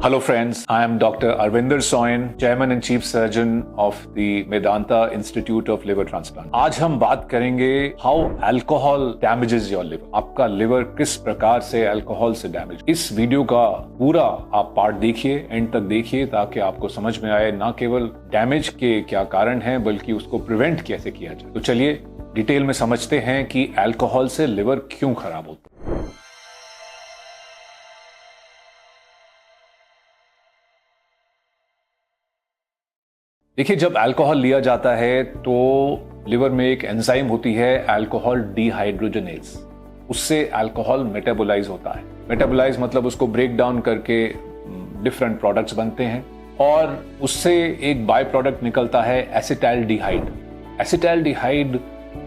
Hello friends, I am Dr. Arvinder Soin, Chairman and Chief Surgeon of the Medanta Institute of Liver Transplant. आज हम बात करेंगे how alcohol damages your liver. आपका liver किस प्रकार से अल्कोहल से डैमेज। इस वीडियो का पूरा आप पार्ट देखिए, एंड तक देखिए, ताकि आपको समझ में आए ना केवल डैमेज के क्या कारण हैं बल्कि उसको प्रिवेंट कैसे किया जाए। तो चलिए डिटेल में समझते हैं कि अल्कोहल से लिवर क्यों खराब होता है। देखिए, जब अल्कोहल लिया जाता है तो लिवर में एक एंजाइम होती है अल्कोहल डिहाइड्रोजनेज, उससे अल्कोहल मेटाबोलाइज होता है। मेटाबोलाइज मतलब उसको ब्रेक डाउन करके डिफरेंट प्रोडक्ट्स बनते हैं और उससे एक बाय प्रोडक्ट निकलता है एसिटाल्डिहाइड। एसिटाल्डिहाइड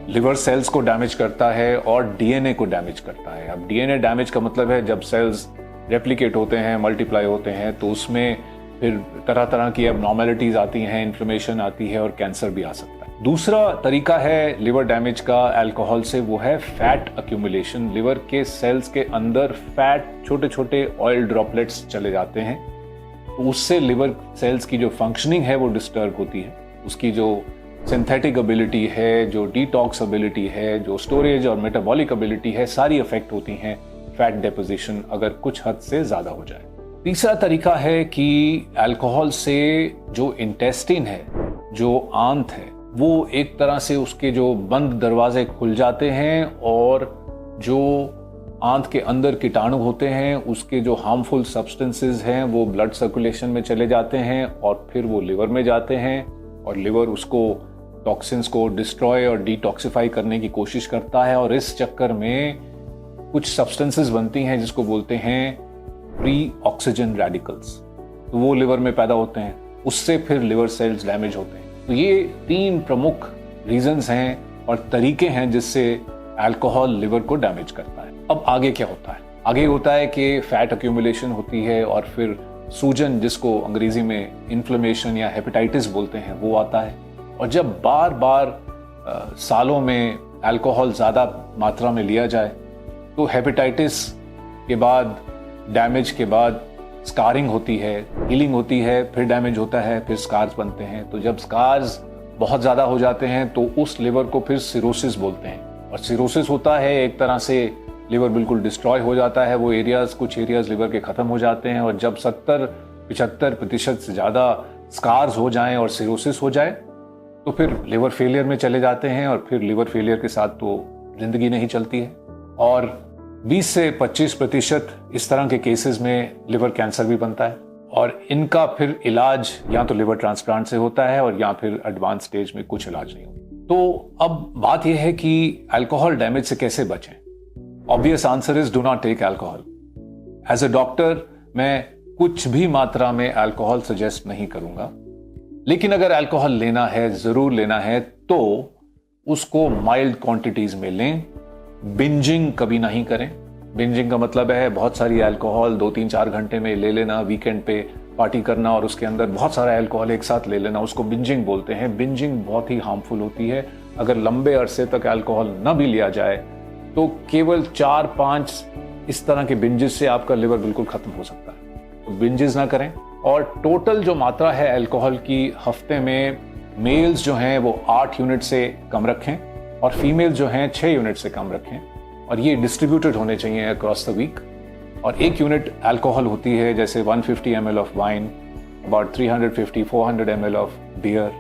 लिवर सेल्स को डैमेज करता है और डीएनए को डैमेज करता है। अब डीएनए डैमेज का मतलब है जब सेल्स रेप्लिकेट होते हैं, मल्टीप्लाई होते हैं, तो उसमें फिर तरह तरह की एबनॉर्मैलिटीज आती हैं, इन्फ्लेमेशन आती है और कैंसर भी आ सकता है। दूसरा तरीका है लिवर डैमेज का अल्कोहल से, वो है फैट अक्यूमुलेशन। लिवर के सेल्स के अंदर फैट, छोटे छोटे ऑयल ड्रॉपलेट्स चले जाते हैं, तो उससे लिवर सेल्स की जो फंक्शनिंग है वो डिस्टर्ब होती है। उसकी जो सिंथेटिक एबिलिटी है, जो डिटॉक्स एबिलिटी है, जो स्टोरेज और मेटाबॉलिक एबिलिटी है, सारी अफेक्ट होती हैं फैट डेपोजिशन अगर कुछ हद से ज्यादा हो जाए। तीसरा तरीका है कि अल्कोहल से जो इंटेस्टिन है, जो आंत है, वो एक तरह से उसके जो बंद दरवाजे खुल जाते हैं और जो आंत के अंदर कीटाणु होते हैं, उसके जो हार्मफुल सब्सटेंसेस हैं वो ब्लड सर्कुलेशन में चले जाते हैं और फिर वो लिवर में जाते हैं और लिवर उसको टॉक्सिन्स को डिस्ट्रॉय और डिटॉक्सिफाई करने की कोशिश करता है। और इस चक्कर में कुछ सब्सटेंसेस बनती हैं जिसको बोलते हैं फ्री ऑक्सीजन रेडिकल्स, तो वो लिवर में पैदा होते हैं, उससे फिर लिवर सेल्स डैमेज होते हैं। तो ये तीन प्रमुख रीजंस हैं और तरीके हैं जिससे अल्कोहल लिवर को डैमेज करता है। अब आगे क्या होता है? आगे होता है कि फैट अक्यूमुलेशन होती है और फिर सूजन, जिसको अंग्रेजी में इन्फ्लेमेशन या हेपेटाइटिस बोलते हैं, वो आता है। और जब बार बार सालों में अल्कोहल ज़्यादा मात्रा में लिया जाए तो हेपेटाइटिस के बाद, डैमेज के बाद स्कारिंग होती है, हीलिंग होती है, फिर डैमेज होता है, फिर स्कार्स बनते हैं। तो जब स्कार्स बहुत ज़्यादा हो जाते हैं तो उस लिवर को फिर सिरोसिस बोलते हैं। और सिरोसिस होता है एक तरह से लिवर बिल्कुल डिस्ट्रॉय हो जाता है, वो एरियाज, कुछ एरियाज लिवर के ख़त्म हो जाते हैं। और जब 70-75% से ज़्यादा स्कार्स हो जाएं और सिरोसिस हो जाए तो फिर लिवर फेलियर में चले जाते हैं और फिर लिवर फेलियर के साथ तो जिंदगी नहीं चलती है। और 20 से 25% इस तरह के केसेस में लिवर कैंसर भी बनता है और इनका फिर इलाज या तो लिवर ट्रांसप्लांट से होता है और या फिर एडवांस स्टेज में कुछ इलाज नहीं होता। तो अब बात यह है कि अल्कोहल डैमेज से कैसे बचें। Obvious answer is do not take alcohol. As a doctor मैं कुछ भी मात्रा में अल्कोहल सजेस्ट नहीं करूंगा, लेकिन अगर अल्कोहल लेना है, जरूर लेना है, तो उसको माइल्ड क्वांटिटीज में लें। बिंजिंग कभी नहीं करें। बिंजिंग का मतलब है बहुत सारी अल्कोहल 2-3-4 घंटे में ले लेना, वीकेंड पे पार्टी करना और उसके अंदर बहुत सारा अल्कोहल एक साथ ले लेना, उसको बिंजिंग बोलते हैं। बिंजिंग बहुत ही हार्मफुल होती है। अगर लंबे अरसे तक अल्कोहल न भी लिया जाए तो केवल 4-5 इस तरह के बिंजेस से आपका लिवर बिल्कुल खत्म हो सकता है। तो बिंजेस ना करें। और टोटल जो मात्रा है अल्कोहल की हफ्ते में, मेल्स जो हैं वो 8 यूनिट से कम रखें और फीमेल जो हैं 6 यूनिट से कम रखें। और ये डिस्ट्रीब्यूटेड होने चाहिए अक्रॉस द वीक। और 1 यूनिट अल्कोहल होती है, जैसे 150 ml of wine, about 350-400 ml of beer,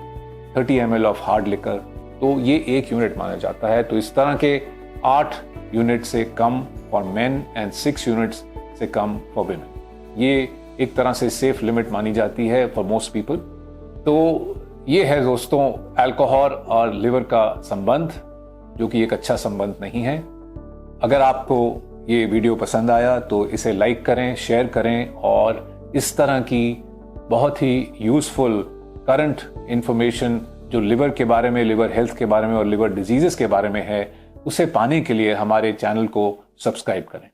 30 ml of hard liquor, तो ये 1 यूनिट माना जाता है। तो इस तरह के 8 यूनिट से come for main and 6 units से कम फॉर विमेन, ये एक तरह से सेफ लिमिट मानी जाती है फॉर मोस्ट पीपल। तो ये है दोस्तों अल्कोहल और लिवर का संबंध, जो कि एक अच्छा संबंध नहीं है। अगर आपको ये वीडियो पसंद आया तो इसे लाइक करें, शेयर करें और इस तरह की बहुत ही यूजफुल करंट इंफॉर्मेशन जो लिवर के बारे में, लिवर हेल्थ के बारे में और लिवर डिजीजेस के बारे में है, उसे पाने के लिए हमारे चैनल को सब्सक्राइब करें।